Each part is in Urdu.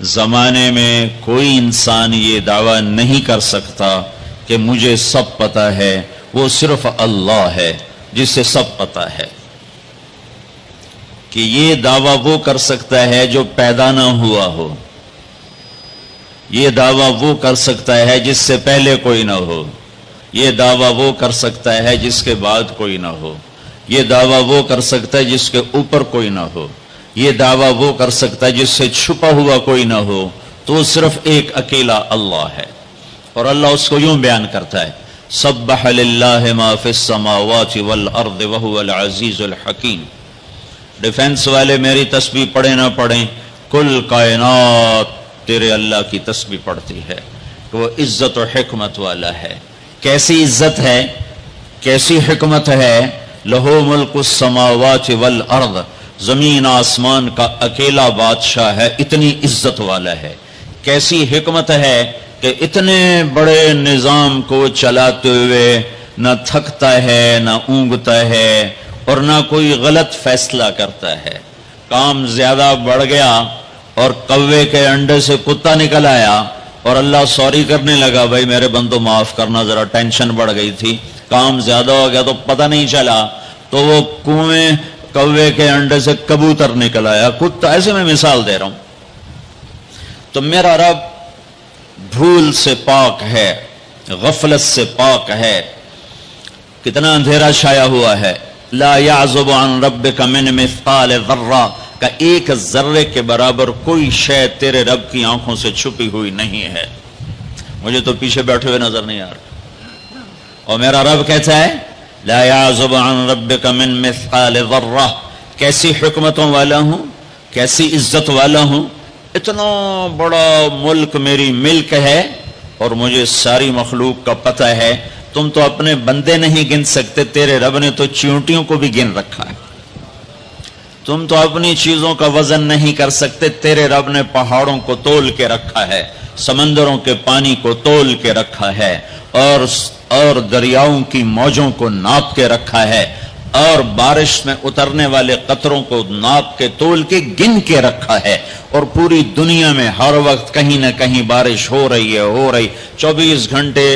زمانے میں کوئی انسان یہ دعویٰ نہیں کر سکتا کہ مجھے سب پتہ ہے، وہ صرف اللہ ہے جسے سب پتہ ہے۔ کہ یہ دعویٰ وہ کر سکتا ہے جو پیدا نہ ہوا ہو، یہ دعویٰ وہ کر سکتا ہے جس سے پہلے کوئی نہ ہو، یہ دعویٰ وہ کر سکتا ہے جس کے بعد کوئی نہ ہو، یہ دعویٰ وہ کر سکتا ہے جس کے اوپر کوئی نہ ہو، یہ دعویٰ وہ کر سکتا ہے جس سے چھپا ہوا کوئی نہ ہو، تو وہ صرف ایک اکیلا اللہ ہے۔ اور اللہ اس کو یوں بیان کرتا ہے، سبح للہ ما فی السماوات والارض وہو العزیز الحکیم۔ ڈیفنس والے میری تسبیح پڑھیں نہ پڑھیں، کل کائنات تیرے اللہ کی تسبیح پڑھتی ہے کہ وہ عزت و حکمت والا ہے۔ کیسی عزت ہے، کیسی حکمت ہے؟ لہو ملک السماوات والارض، زمین آسمان کا اکیلا بادشاہ ہے، اتنی عزت والا ہے۔ کیسی حکمت ہے کہ اتنے بڑے نظام کو چلاتے ہوئے نہ تھکتا ہے، نہ اونگتا ہے، اور نہ کوئی غلط فیصلہ کرتا ہے۔ کام زیادہ بڑھ گیا اور کوے کے انڈے سے کتا نکل آیا اور اللہ سوری کرنے لگا، بھائی میرے بندو معاف کرنا، ذرا ٹینشن بڑھ گئی تھی، کام زیادہ ہو گیا تو پتہ نہیں چلا، تو وہ کنویں کوے کے انڈے سے کبوتر نکل آیا، کتا۔ ایسے میں مثال دے رہا ہوں۔ تو میرا رب بھول سے پاک ہے، غفلت سے پاک ہے۔ کتنا اندھیرا چھایا ہوا ہے۔ لا يعزب عن ربك من مثقال ذرہ کا ایک ذرے کے برابر کوئی شے تیرے رب کی آنکھوں سے چھپی ہوئی نہیں ہے۔ مجھے تو پیچھے بیٹھے ہوئے نظر نہیں آ رہا، اور میرا رب کہتا ہے لا يعزب عن ربك من مثقال ذرہ۔ کیسی حکمتوں والا ہوں، کیسی عزت والا ہوں، اتنا بڑا ملک میری ملک ہے اور مجھے ساری مخلوق کا پتہ ہے۔ تم تو اپنے بندے نہیں گن سکتے، تیرے رب نے تو چیونٹیوں کو بھی گن رکھا ہے۔ تم تو اپنی چیزوں کا وزن نہیں کر سکتے، تیرے رب نے پہاڑوں کو تول کے رکھا ہے، سمندروں کے پانی کو تول کے رکھا ہے، اور دریاؤں کی موجوں کو ناپ کے رکھا ہے، اور بارش میں اترنے والے قطروں کو ناپ کے تول کے گن کے رکھا ہے، اور پوری دنیا میں ہر وقت کہیں نہ کہیں بارش ہو رہی ہے 24 گھنٹے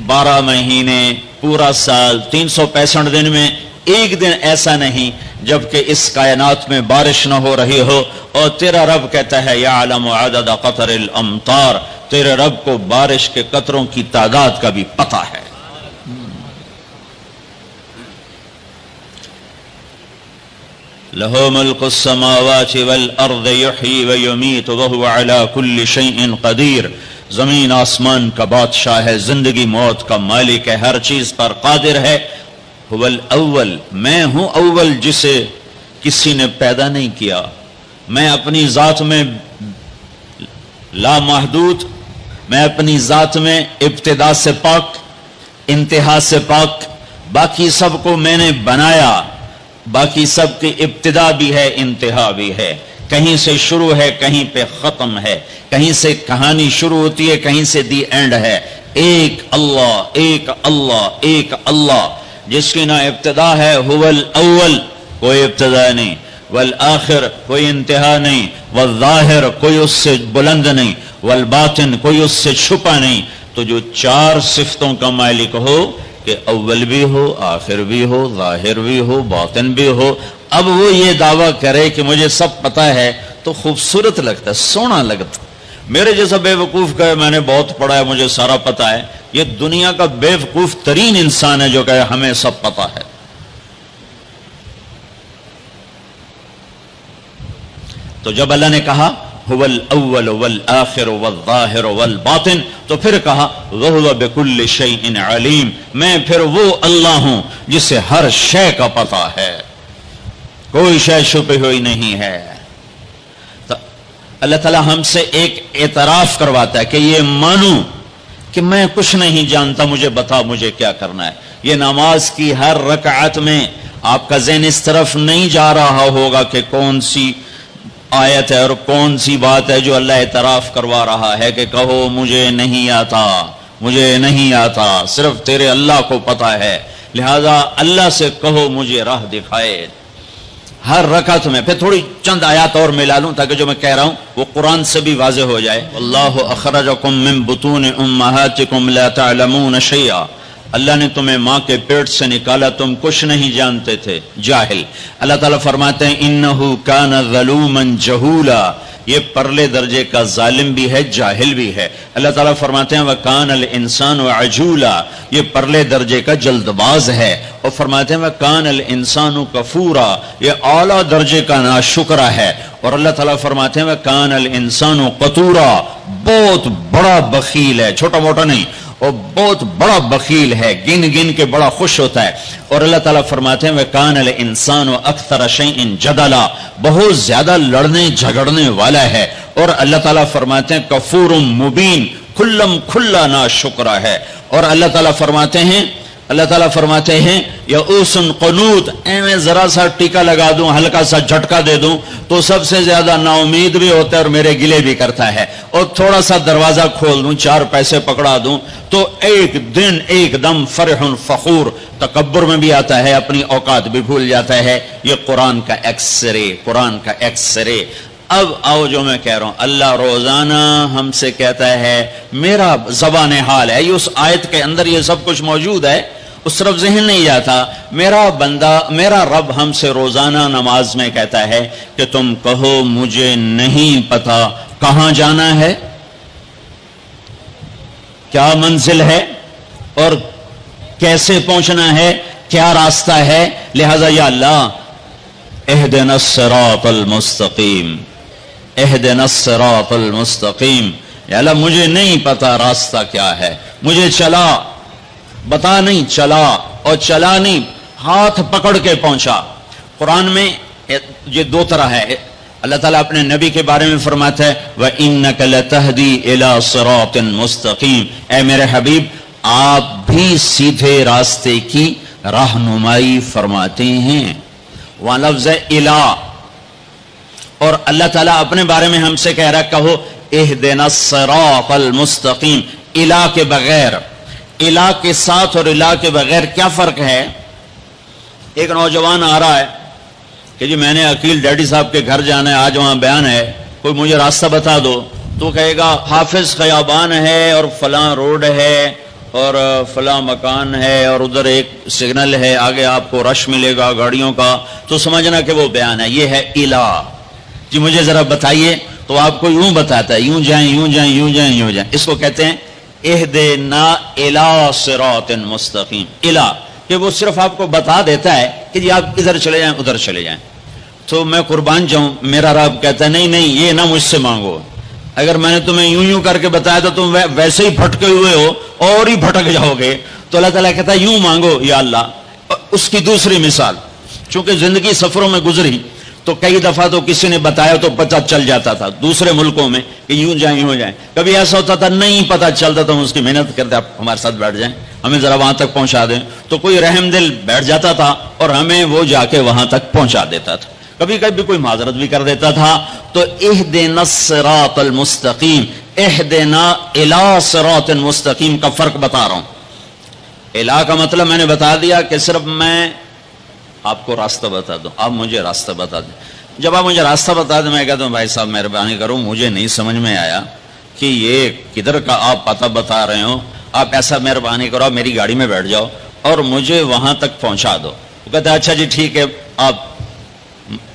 12 مہینے پورا سال 365 دن میں ایک دن ایسا نہیں جبکہ اس کائنات میں بارش نہ ہو رہی ہو۔ اور تیرا رب کہتا ہے یعلم عدد قطر الامطار، تیرے رب کو بارش کے قطروں کی تعداد کا بھی پتہ ہے۔ لہو ملک السماوات والارض یحیی ویمیت وہو علی کل شیء قدیر۔ زمین آسمان کا بادشاہ ہے، زندگی موت کا مالک ہے، ہر چیز پر قادر ہے۔ هو الاول، میں ہوں اول جسے کسی نے پیدا نہیں کیا۔ میں اپنی ذات میں لامحدود، میں اپنی ذات میں ابتدا سے پاک، انتہا سے پاک۔ باقی سب کو میں نے بنایا، باقی سب کی ابتدا بھی ہے، انتہا بھی ہے، کہیں سے شروع ہے، کہیں پہ ختم ہے، کہیں سے کہانی شروع ہوتی ہے، کہیں سے دی اینڈ ہے۔ ایک اللہ، ایک اللہ، ایک اللہ جس کی نہ ابتدا ہے، هو الاول، کوئی ابتدا نہیں، والآخر، کوئی انتہا نہیں، والظاہر، کوئی اس سے بلند نہیں، والباطن، کوئی اس سے چھپا نہیں۔ تو جو چار صفتوں کا مالک ہو کہ اول بھی ہو، آخر بھی ہو، ظاہر بھی ہو، باطن بھی ہو، اب وہ یہ دعویٰ کرے کہ مجھے سب پتہ ہے تو خوبصورت لگتا ہے، سونا لگتا ہے۔ میرے جیسا بے وقوف کہے میں نے بہت پڑھا ہے، مجھے سارا پتہ ہے، یہ دنیا کا بے وقوف ترین انسان ہے جو کہے ہمیں سب پتہ ہے۔ تو جب اللہ نے کہا هو الاول والآخر والظاہر والباطن، تو پھر کہا وہو بکل شیء علیم، میں پھر وہ اللہ ہوں جسے ہر شے کا پتہ ہے، کوئی شے چھپی ہوئی نہیں ہے۔ تو اللہ تعالیٰ ہم سے ایک اعتراف کرواتا ہے کہ یہ مانو کہ میں کچھ نہیں جانتا، مجھے بتا مجھے کیا کرنا ہے۔ یہ نماز کی ہر رکعت میں آپ کا ذہن اس طرف نہیں جا رہا ہوگا کہ کون سی آیت ہے اور کون سی بات ہے جو اللہ اعتراف کروا رہا ہے کہ کہو مجھے نہیں آتا، مجھے نہیں آتا، صرف تیرے اللہ کو پتہ ہے، لہذا اللہ سے کہو مجھے راہ دکھائے۔ ہر رکعت میں. پھر تھوڑی چند آیات اور ملا لوں تاکہ جو میں کہہ رہا ہوں وہ قرآن سے بھی واضح ہو جائے. اللہ اخرجکم من بطون امہاتکم لا تعلمون شیئا. اللہ نے تمہیں ماں کے پیٹ سے نکالا، تم کچھ نہیں جانتے تھے، جاہل. اللہ تعالیٰ فرماتے ہیں انہ کان ظلوما جہولا، یہ پرلے درجے کا ظالم بھی ہے، جاہل بھی ہے. اللہ تعالیٰ فرماتے ہیں وَكَانَ الْإِنسَانُ عَجُولًا، یہ پرلے درجے کا جلد باز ہے. اور فرماتے ہیں وَكَانَ الْإِنسَانُ كَفُورًا، یہ اعلیٰ درجے کا ناشکرہ ہے. اور اللہ تعالیٰ فرماتے ہیں وَكَانَ الْإِنسَانُ قَتُورًا، بہت بڑا بخیل ہے، چھوٹا موٹا نہیں، اور بہت بڑا بخیل ہے، گن گن کے بڑا خوش ہوتا ہے. اور اللہ تعالیٰ فرماتے ہیں وَكَانَ الْإِنسَانُ أَكْثَرَ شَيْءٍ جَدَلًا، بہت زیادہ لڑنے جھگڑنے والا ہے. اور اللہ تعالیٰ فرماتے ہیں کفور مبین، کھلا نا شکرہ ہے. اور اللہ تعالیٰ فرماتے ہیں یئوس قنوط، میں ذرا سا ٹیکا لگا دوں، ہلکا سا جھٹکا دے دوں تو سب سے زیادہ نا امید بھی ہوتا ہے اور میرے گلے بھی کرتا ہے. اور تھوڑا سا دروازہ کھول دوں، 4 پیسے پکڑا دوں تو ایک دن ایک دم فرح فخور. تکبر میں بھی آتا ہے، اپنی اوقات بھی بھول جاتا ہے. یہ قرآن کا ایکس رے. اب آؤ جو میں کہہ رہا ہوں، اللہ روزانہ ہم سے کہتا ہے، میرا زبان حال ہے، یہ اس آیت کے اندر یہ سب کچھ موجود ہے، اس طرف ذہن نہیں جاتا. میرا بندہ، میرا رب ہم سے روزانہ نماز میں کہتا ہے کہ تم کہو مجھے نہیں پتا کہاں جانا ہے، کیا منزل ہے اور کیسے پہنچنا ہے، کیا راستہ ہے. لہذا یا اللہ اہدنا الصراط المستقیم، اہدنا الصراط المستقیم. یا اللہ مجھے نہیں پتا راستہ کیا ہے، مجھے بتا نہیں، چلا نہیں، ہاتھ پکڑ کے پہنچا. قرآن میں یہ 2 طرح ہے. اللہ تعالیٰ اپنے نبی کے بارے میں فرماتا ہے وَإِنَّكَ لَتَهْدِي إِلَىٰ صِرَاطٍ مُسْتَقِيمٍ، اے میرے حبیب آپ بھی سیدھے راستے کی رہنمائی فرماتے ہیں. وہاں لفظ ہے الہ. اور اللہ تعالیٰ اپنے بارے میں ہم سے کہہ رہا کہو اہدنا الصراط المستقیم. الہ کے بغیر، الہ کے ساتھ اور الہ کے بغیر کیا فرق ہے؟ ایک نوجوان آ رہا ہے کہ جی میں نے عقیل ڈیڈی صاحب کے گھر جانا ہے، آج وہاں بیان ہے، کوئی مجھے راستہ بتا دو. تو کہے گا حافظ خیابان ہے اور فلاں روڈ ہے اور فلاں مکان ہے اور ادھر ایک سگنل ہے، آگے آپ کو رش ملے گا گاڑیوں کا. تو سمجھنا کہ وہ بیان ہے. یہ ہے الہ. جی مجھے ذرا بتائیے، تو آپ کو یوں بتاتا ہے، یوں جائیں یوں جائیں یوں جائیں یوں جائیں. اس کو کہتے ہیں اہدنا الی صراط مستقیم. الہ کہ وہ صرف آپ کو بتا دیتا ہے کہ جی آپ ادھر چلے جائیں ادھر چلے جائیں. تو میں قربان جاؤں، میرا رب کہتا ہے نہیں یہ نہ مجھ سے مانگو. اگر میں نے تمہیں یوں کر کے بتایا تو تم ویسے ہی بھٹکے ہوئے ہو اور ہی بھٹک جاؤ گے. تو اللہ تعالیٰ کہتا ہے یوں مانگو یا اللہ. اس کی دوسری مثال، چونکہ زندگی سفروں میں گزری تو کئی دفعہ تو کسی نے بتایا تو پتہ چل جاتا تھا دوسرے ملکوں میں کہ یوں جائیں یوں جائیں. کبھی ایسا ہوتا تھا نہیں پتہ چلتا تو ہم اس کی محنت کرتے آپ ہمارے ساتھ بیٹھ جائیں، ہمیں ذرا وہاں تک پہنچا دیں. تو کوئی رحم دل بیٹھ جاتا تھا اور ہمیں وہ جا کے وہاں تک پہنچا دیتا تھا. کبھی کبھی کوئی معذرت بھی کر دیتا تھا. تو اہدنا الصراط المستقیم، اہدنا الی صراط مستقیم کا فرق بتا رہا ہوں. الہ کا مطلب میں نے بتا دیا کہ صرف میں آپ کو راستہ بتا دوں، آپ مجھے راستہ بتا دیں. جب آپ مجھے راستہ بتا دیں میں کہتا ہوں بھائی صاحب مہربانی کرو، مجھے نہیں سمجھ میں آیا کہ یہ کدھر کا آپ پتہ بتا رہے ہو، آپ ایسا مہربانی کرو آپ میری گاڑی میں بیٹھ جاؤ اور مجھے وہاں تک پہنچا دو. وہ کہتا ہے اچھا جی ٹھیک ہے آپ،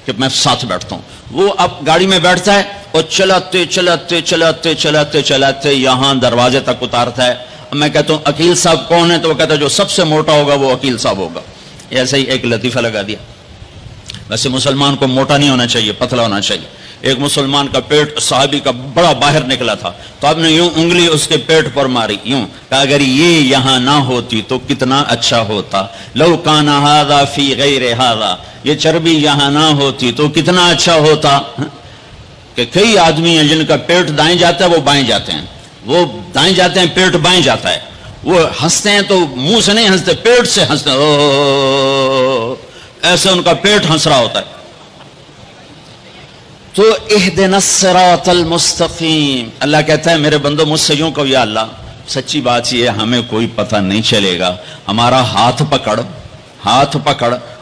کہ میں ساتھ بیٹھتا ہوں. وہ اب گاڑی میں بیٹھتا ہے اور چلاتے چلاتے چلاتے چلاتے چلاتے یہاں دروازے تک اتارتا ہے. میں کہتا ہوں عقیل صاحب کون ہے؟ تو وہ کہتا ہے جو سب سے موٹا ہوگا وہ عقیل صاحب ہوگا. ایسے ہی ایک لطیفہ لگا دیا. ویسے مسلمان کو موٹا نہیں ہونا چاہیے، پتلا ہونا چاہیے. ایک مسلمان کا پیٹ صحابی کا بڑا باہر نکلا تھا تو آپ نے یوں انگلی اس کے پیٹ پر ماری، یوں کہا اگر یہ یہاں نہ ہوتی تو کتنا اچھا ہوتا. لو کان ھذا فی غیر ھذا، یہ چربی یہاں نہ ہوتی تو کتنا اچھا ہوتا. کہ کئی آدمی ہیں جن کا پیٹ دائیں جاتا ہے وہ بائیں جاتے ہیں، وہ دائیں جاتے ہیں پیٹ بائیں جاتا ہے. وہ ہنستے ہیں تو منہ سے نہیں ہنستے، پیٹ سے ہنستے ہیں، ایسے ان کا پیٹ ہنس رہا ہوتا ہے. تو اہدنا الصراط المستقیم. اللہ کہتا ہے میرے بندو مجھ سے یوں کہو یا اللہ سچی بات یہ ہمیں کوئی پتہ نہیں چلے گا، ہمارا ہاتھ پکڑ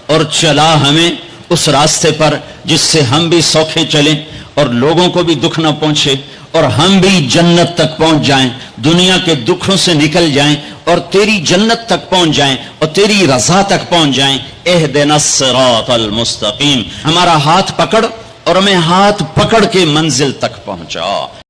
اور چلا ہمیں اس راستے پر جس سے ہم بھی سوکھے چلیں اور لوگوں کو بھی دکھ نہ پہنچے اور ہم بھی جنت تک پہنچ جائیں، دنیا کے دکھوں سے نکل جائیں اور تیری جنت تک پہنچ جائیں اور تیری رضا تک پہنچ جائیں۔ اہدنا الصراط المستقیم، ہمارا ہاتھ پکڑ اور ہمیں ہاتھ پکڑ کے منزل تک پہنچا۔